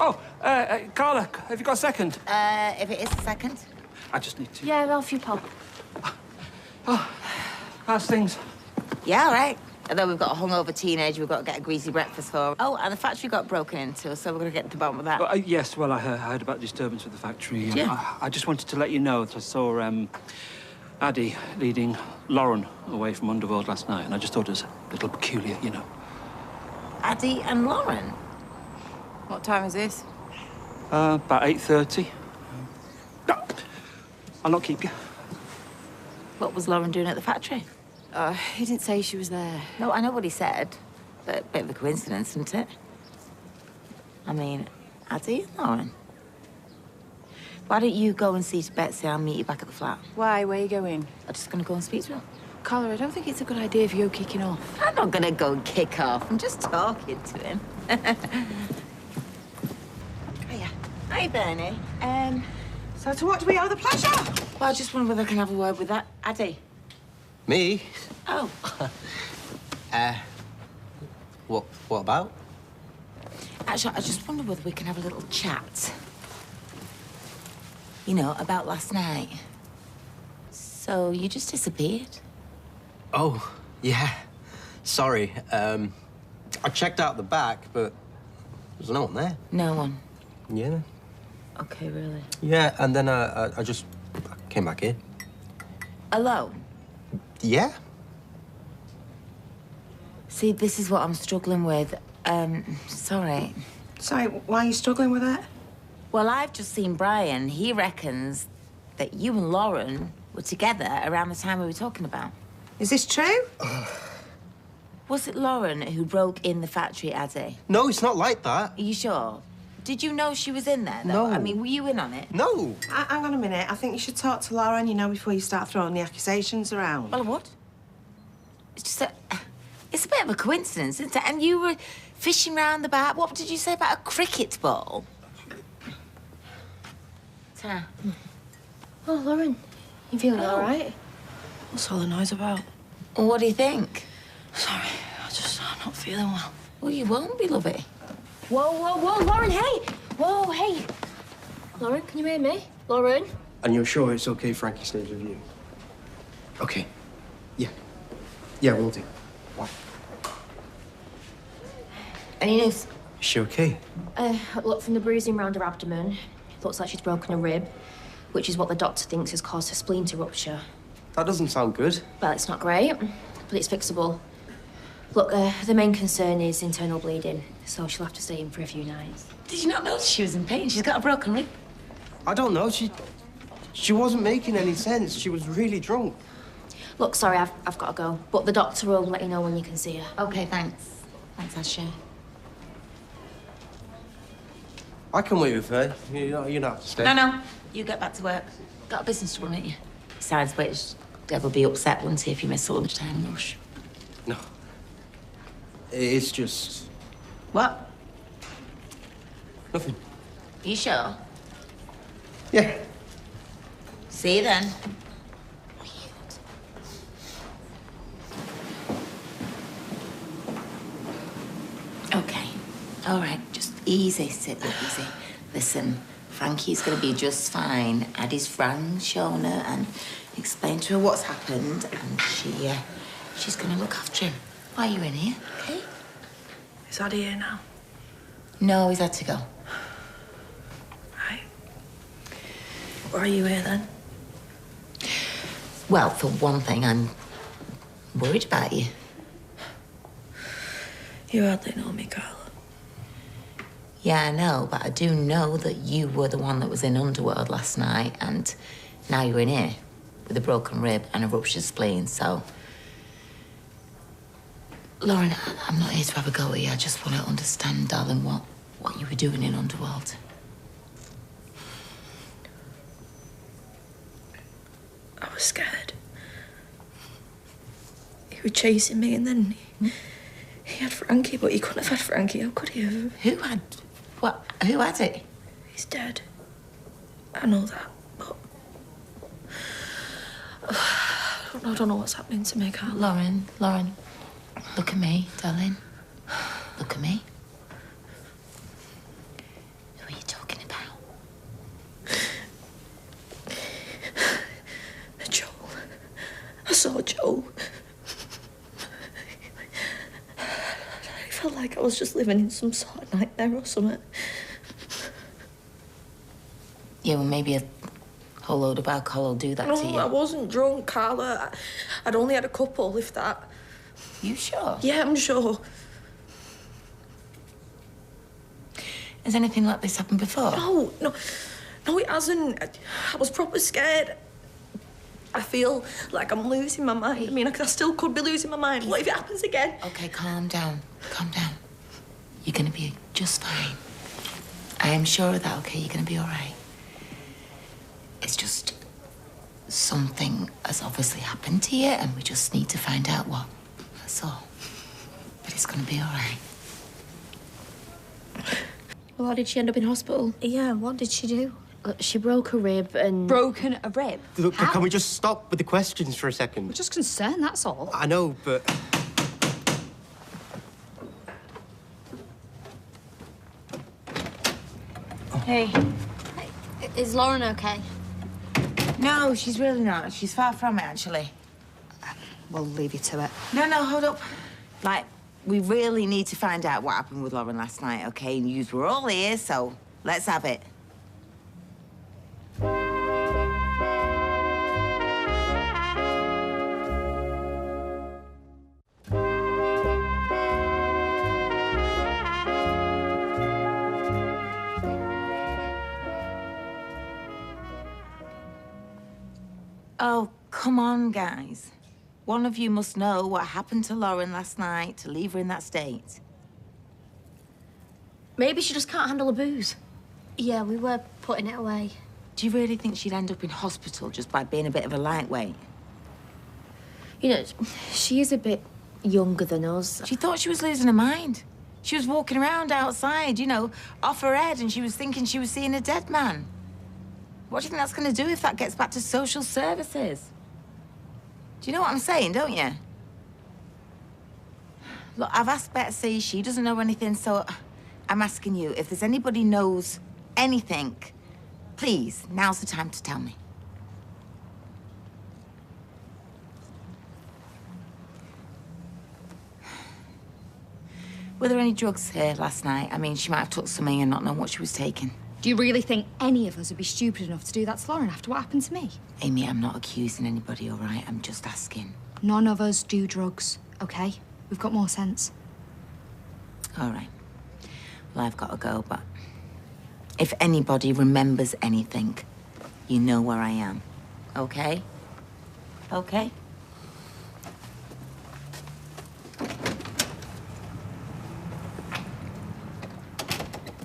Oh, Carla, have you got a second? If it is a second. I just need to... Yeah, off you pop. Oh, how's things? Yeah, all right. Although we've got a hungover teenager we've got to get a greasy breakfast for. Oh, and the factory got broken into, so we're going to get to the bottom of that. Yes, well, I heard about the disturbance with the factory. Yeah. I just wanted to let you know that I saw Addy leading Lauren away from Underworld last night, and I just thought it was a little peculiar, you know. Addy and Lauren? What time is this? About 8:30. No, I'll not keep you. What was Lauren doing at the factory? He didn't say she was there. No, I know what he said, but a bit of a coincidence, isn't it? I mean, Addy and Lauren. Why don't you go and see to Betsy? I'll meet you back at the flat. Why? Where are you going? I'm just going to go and speak to her. Carla, I don't think it's a good idea for you kicking off. I'm not going to go and kick off. I'm just talking to him. Hiya. Hi, Bernie. So to what do we owe the pleasure? Well, I just wonder whether I can have a word with that Addy. Me? Oh. What about? Actually, I just wonder whether we can have a little chat. You know, about last night. So, you just disappeared? Oh, yeah. Sorry. I checked out the back, but there's no one there. No one? Yeah. Okay, really? Yeah, and then I just came back in. Alone? Yeah? See, this is what I'm struggling with. Sorry. Sorry, why are you struggling with that? Well, I've just seen Brian. He reckons that you and Lauren were together around the time we were talking about. Is this true? Was it Lauren who broke in the factory, Addy? No, it's not like that. Are you sure? Did you know she was in there, though? No. I mean, were you in on it? No. Hang on a minute. I think you should talk to Lauren, you know, before you start throwing the accusations around. Well, what? It's just it's a bit of a coincidence, isn't it? And you were fishing round the back. What did you say about a cricket ball? Tara. Oh, Lauren, you feeling all right? What's all the noise about? Well, what do you think? Sorry, I'm not feeling well. Well, you won't be, lovey. Whoa, whoa, whoa, Lauren, hey! Whoa, hey! Lauren, can you hear me? Lauren? And you're sure it's okay Frankie stays with you? Okay. Yeah. Yeah, we'll do. Why? Any news? Is she okay? Look, from the bruising around her abdomen, it looks like she's broken a rib, which is what the doctor thinks has caused her spleen to rupture. That doesn't sound good. Well, it's not great, but it's fixable. Look, the main concern is internal bleeding, so she'll have to stay in for a few nights. Did you not notice she was in pain? She's got a broken rib. I don't know. She wasn't making any sense. She was really drunk. Look, sorry, I've got to go, but the doctor will let you know when you can see her. Okay, thanks. Thanks, Asher. I can wait with her. You don't have to stay. No. You get back to work. Got a business to run, ain't you? Besides which, Deb will be upset, won't he, if you miss the lunchtime rush. No. It's just... What? nothing. You sure? Yeah. See you then. Okay. All right. Just easy, sit easy. Listen, Frankie's gonna be just fine. Addie's friend shown her and explained to her what's happened, and she's gonna look after him. Why are you in here? Okay. Is Addy here now? No, he's had to go. Right. Why are you here then? Well, for one thing, I'm worried about you. You hardly know me, Carla. Yeah, I know, but I do know that you were the one that was in Underworld last night, and now you're in here with a broken rib and a ruptured spleen, so... Lauren, I'm not here to have a go at you. I just want to understand, darling, what you were doing in Underworld. I was scared. He was chasing me, and then he had Frankie, but he couldn't have had Frankie. How could he have? Who had... what? Who had it? He's dead. I know that, but... I don't know what's happening to me, Carla. Lauren, look at me, darling. Look at me. I saw Joe. I felt like I was just living in some sort of nightmare or something. Yeah, well, maybe a whole load of alcohol will do that to you. No, I wasn't drunk, Carla. I'd only had a couple, if that. You sure? Yeah, I'm sure. Has anything like this happened before? No, it hasn't. I was proper scared. I feel like I'm losing my mind. I mean, I still could be losing my mind. What if it happens again? Okay, calm down. Calm down. You're gonna be just fine. I am sure of that, okay? You're gonna be all right. It's just something has obviously happened to you, and we just need to find out what. That's all. But it's gonna be all right. Well, how did she end up in hospital? Yeah, what did she do? She broke a rib and... Broken a rib? Look, How? can we just stop with the questions for a We're second? just concerned, that's all. I know, but... Hey. Is Lauren okay? No, she's really not. She's far from it, actually. We'll leave you to it. No, hold up. Like, we really need to find out what happened with Lauren last night, okay? And yous were all here, so let's have it. Oh, come on, guys. One of you must know what happened to Lauren last night to leave her in that state. Maybe she just can't handle the booze. Yeah, we were putting it away. Do you really think she'd end up in hospital just by being a bit of a lightweight? You know, she is a bit younger than us. She thought she was losing her mind. She was walking around outside, you know, off her head, and she was thinking she was seeing a dead man. What do you think that's going to do if that gets back to social services? Do you know what I'm saying, don't you? Look, I've asked Betsy. She doesn't know anything, so I'm asking you, if there's anybody knows anything, please, now's the time to tell me. Were there any drugs here last night? I mean, she might have took something and not known what she was taking. Do you really think any of us would be stupid enough to do that to Lauren after what happened to me? Amy, I'm not accusing anybody, all right? I'm just asking. None of us do drugs, okay? We've got more sense. All right. Well, I've got to go, but if anybody remembers anything, you know where I am, okay? Okay?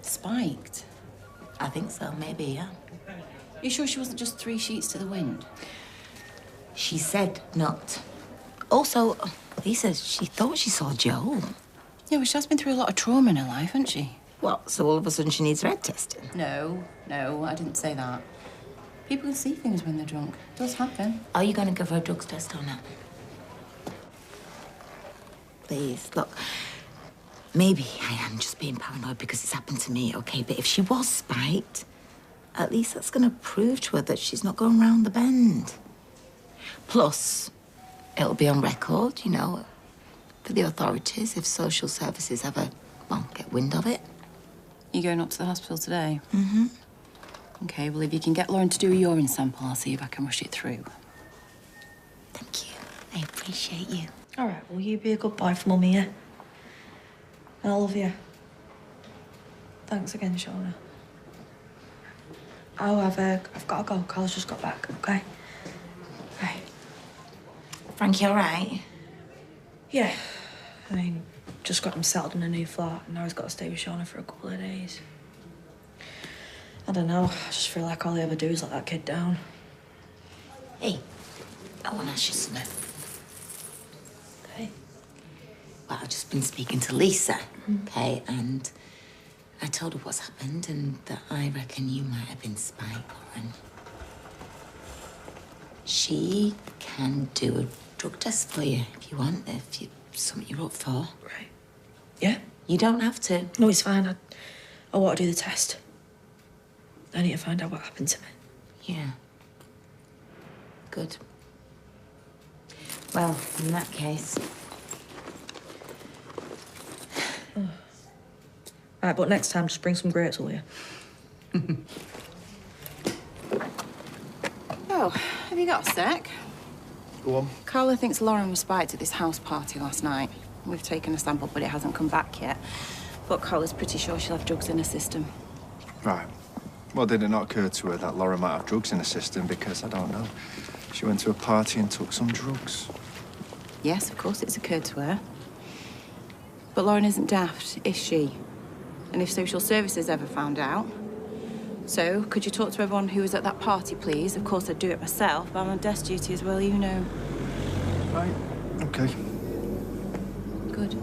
Spiked? I think so, maybe, yeah. You sure she wasn't just 3 sheets to the wind? She said not. Also, Lisa, she thought she saw Joe. Yeah, well, she has been through a lot of trauma in her life, hasn't she? Well, so all of a sudden she needs red testing. No, I didn't say that. People can see things when they're drunk. It does happen. Are you going to give her a drugs test or not? Please, look. Maybe I am just being paranoid because it's happened to me, okay? But if she was spiked, at least that's going to prove to her that she's not going round the bend. Plus, it'll be on record, you know, for the authorities if social services ever, well, get wind of it. You going up to the hospital today? Mm-hmm. Okay, well, if you can get Lauren to do a urine sample, I'll see if I can rush it through. Thank you. I appreciate you. All right, will you be a good boy for Mummy, yeah? I love you. Thanks again, Shona. Oh, I've got to go. Carl's just got back, okay? Right. Frankie, all right? Yeah. I mean, just got him settled in a new flat, and now he's got to stay with Shona for a couple of days. I don't know. I just feel like all he ever do is let that kid down. Hey, I want to ask you something. Okay. Well, I've just been speaking to Lisa, okay, and I told her what's happened and that I reckon you might have been spiked, Lauren. She can do a drug test for you if you want, if it's something you're up for. Right. Yeah? You don't have to. No, it's fine. I want to do the test. I need to find out what happened to me. Yeah. Good. Well, in that case... Right, but next time, just bring some grapes, will you? Oh, have you got a sec? Go on. Carla thinks Lauren was spiked at this house party last night. We've taken a sample, but it hasn't come back yet. But Carla's pretty sure she'll have drugs in her system. Right. Well, did it not occur to her that Lauren might have drugs in her system? Because, I don't know, she went to a party and took some drugs. Yes, of course it's occurred to her. But Lauren isn't daft, is she? And if social services ever found out... So, could you talk to everyone who was at that party, please? Of course, I'd do it myself, but I'm on desk duty as well, you know. Right. Okay. Good.